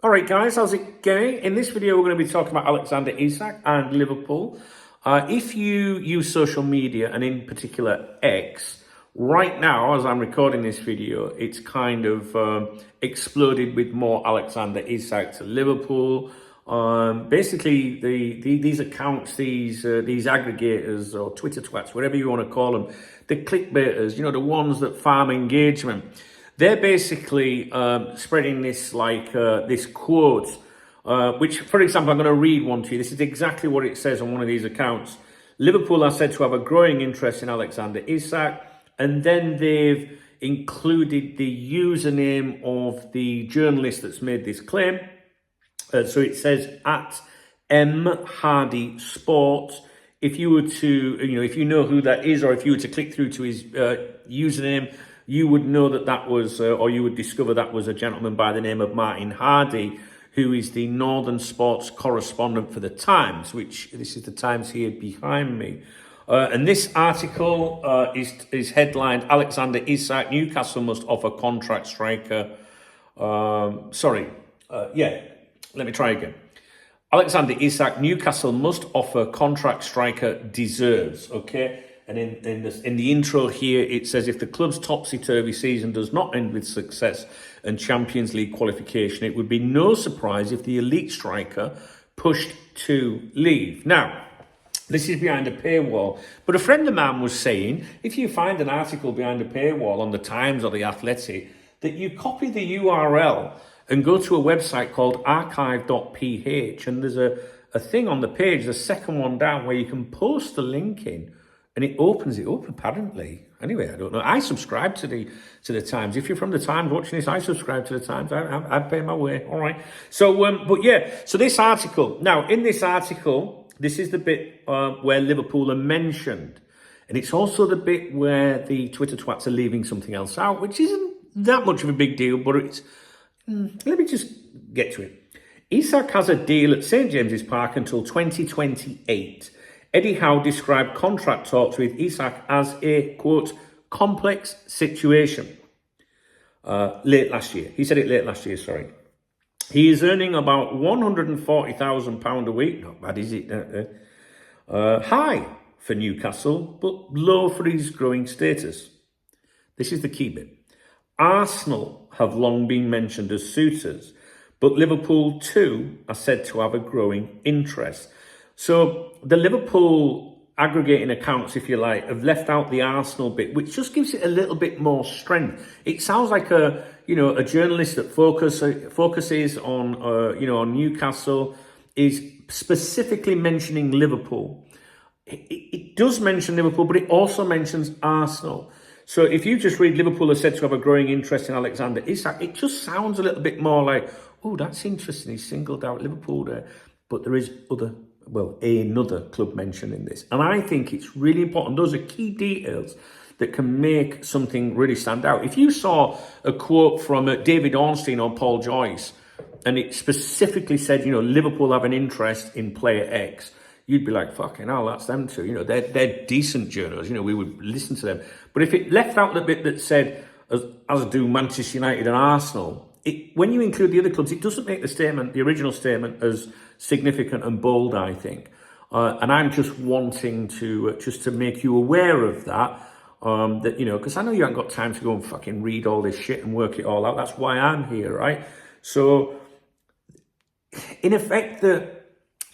All right, guys, how's it going? In this video, we're going to be talking about Alexander Isak and Liverpool. If you use social media, and in particular X, right now, as I'm recording this video, it's kind of exploded with more Alexander Isak to Liverpool. Basically, these accounts, these aggregators or Twitter twats, whatever you want to call them, the clickbaiters, the ones that farm engagement. They're basically spreading this this quote, which, for example, I'm going to read one to you. This is exactly what it says on one of these accounts. Liverpool are said to have a growing interest in Alexander Isak, and then they've included the username of the journalist that's made this claim. So it says at M Hardy Sports. If you were to, if you know who that is, or if you were to click through to his username, you would know that was, or you would discover that was a gentleman by the name of Martin Hardy, who is the Northern Sports correspondent for the Times, this is the Times here behind me. And this article is headlined, Alexander Isak, Newcastle must offer contract striker. Let me try again. Alexander Isak, Newcastle must offer contract striker deserves, okay? And in the intro here, it says, if the club's topsy-turvy season does not end with success and Champions League qualification, it would be no surprise if the elite striker pushed to leave. Now, this is behind a paywall, but a friend of mine was saying, if you find an article behind a paywall on the Times or the Athletic, that you copy the URL and go to a website called archive.ph, and there's a thing on the page, the second one down, where you can post the link in, and it opens it up, apparently. Anyway, I don't know. I subscribe to the Times. If you're from the Times watching this, I subscribe to the Times. I pay my way. All right. So, So this article. Now, in this article, this is the bit where Liverpool are mentioned, and it's also the bit where the Twitter twats are leaving something else out, which isn't that much of a big deal, but it's. Let me just get to it. Isak has a deal at St James's Park until 2028. Eddie Howe described contract talks with Isak as a, quote, complex situation. Late last year. He said it late last year, sorry. He is earning about £140,000 a week. Not bad, is it? High for Newcastle, but low for his growing status. This is the key bit. Arsenal have long been mentioned as suitors, but Liverpool too are said to have a growing interest. So the Liverpool aggregating accounts, if you like, have left out the Arsenal bit, which just gives it a little bit more strength. It sounds like a journalist that focuses on on Newcastle is specifically mentioning Liverpool. It does mention Liverpool, but it also mentions Arsenal. So if you just read Liverpool are said to have a growing interest in Alexander Isak, it just sounds a little bit more like, oh, that's interesting. He's singled out Liverpool there. But there is another club mentioned in this. And I think it's really important. Those are key details that can make something really stand out. If you saw a quote from David Ornstein or Paul Joyce, and it specifically said, Liverpool have an interest in player X, you'd be like, fucking hell, that's them too. They're decent journals. We would listen to them. But if it left out the bit that said, as do Manchester United and Arsenal, when you include the other clubs, it doesn't make the original statement, as significant and bold, I think. And I'm just wanting to make you aware of that. Because I know you haven't got time to go and fucking read all this shit and work it all out. That's why I'm here, right? So, in effect,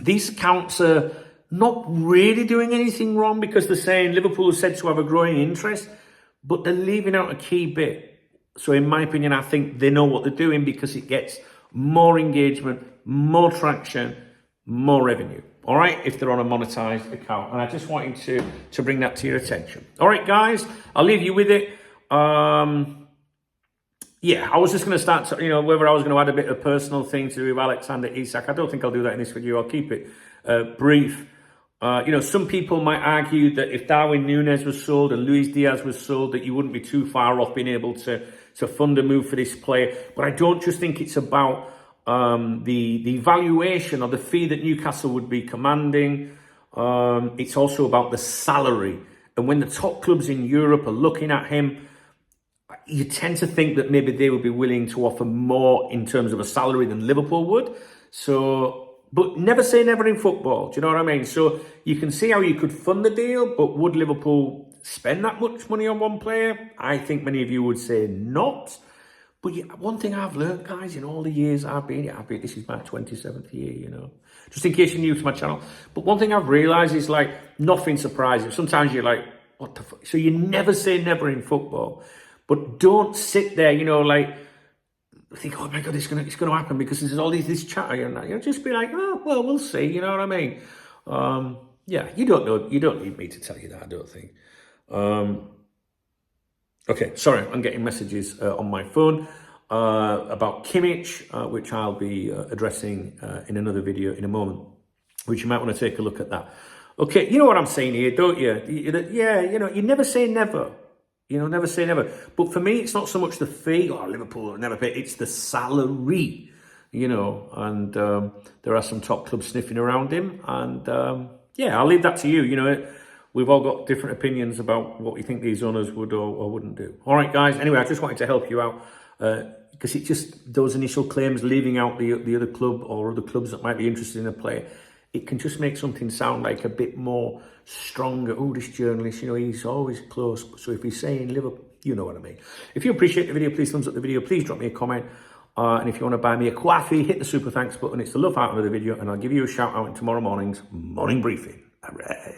these accounts are not really doing anything wrong, because they're saying Liverpool is said to have a growing interest, but they're leaving out a key bit. So in my opinion, I think they know what they're doing, because it gets more engagement, more traction, more revenue. All right, if they're on a monetized account. And I just wanted to bring that to your attention. All right, guys, I'll leave you with it. I was just going to start, whether I was going to add a bit of personal thing to do with Alexander Isak. I don't think I'll do that in this video. I'll keep it brief. Some people might argue that if Darwin Núñez was sold and Luis Diaz was sold, that you wouldn't be too far off being able to fund a move for this player. But I don't just think it's about the valuation or the fee that Newcastle would be commanding. It's also about the salary. And when the top clubs in Europe are looking at him, you tend to think that maybe they would be willing to offer more in terms of a salary than Liverpool would. So, but never say never in football. Do you know what I mean? So you can see how you could fund the deal, but would Liverpool spend that much money on one player? I think many of you would say not. But yeah, one thing I've learned, guys, in all the years I've been here, this is my 27th year, you know, just in case you're new to my channel. But one thing I've realised is like, nothing surprising. Sometimes you're like, what the fuck? So you never say never in football, but don't sit there, you know, like, think, oh my God, it's gonna happen because there's all this chatter and that. You know, just be like, oh, well, we'll see, you know what I mean? Yeah, you don't know, you don't need me to tell you that, I don't think. Okay, sorry, I'm getting messages on my phone about Kimmich, which I'll be addressing in another video in a moment, which you might want to take a look at that. Okay, you know what I'm saying here, don't you? Yeah, you know, you never say never. You know, never say never. But for me, it's not so much the fee, or Liverpool will never pay, it's the salary, you know, and there are some top clubs sniffing around him. And yeah, I'll leave that to you, you know. We've all got different opinions about what we think these owners would or wouldn't do. All right, guys. Anyway, I just wanted to help you out because it just, those initial claims, leaving out the other club or other clubs that might be interested in a player, it can just make something sound like a bit more stronger. Oh, this journalist, you know, he's always close. So if he's saying Liverpool, you know what I mean. If you appreciate the video, please thumbs up the video. Please drop me a comment. And if you want to buy me a coffee, hit the super thanks button. It's the love heart of the video, and I'll give you a shout out in tomorrow morning's morning briefing. All right.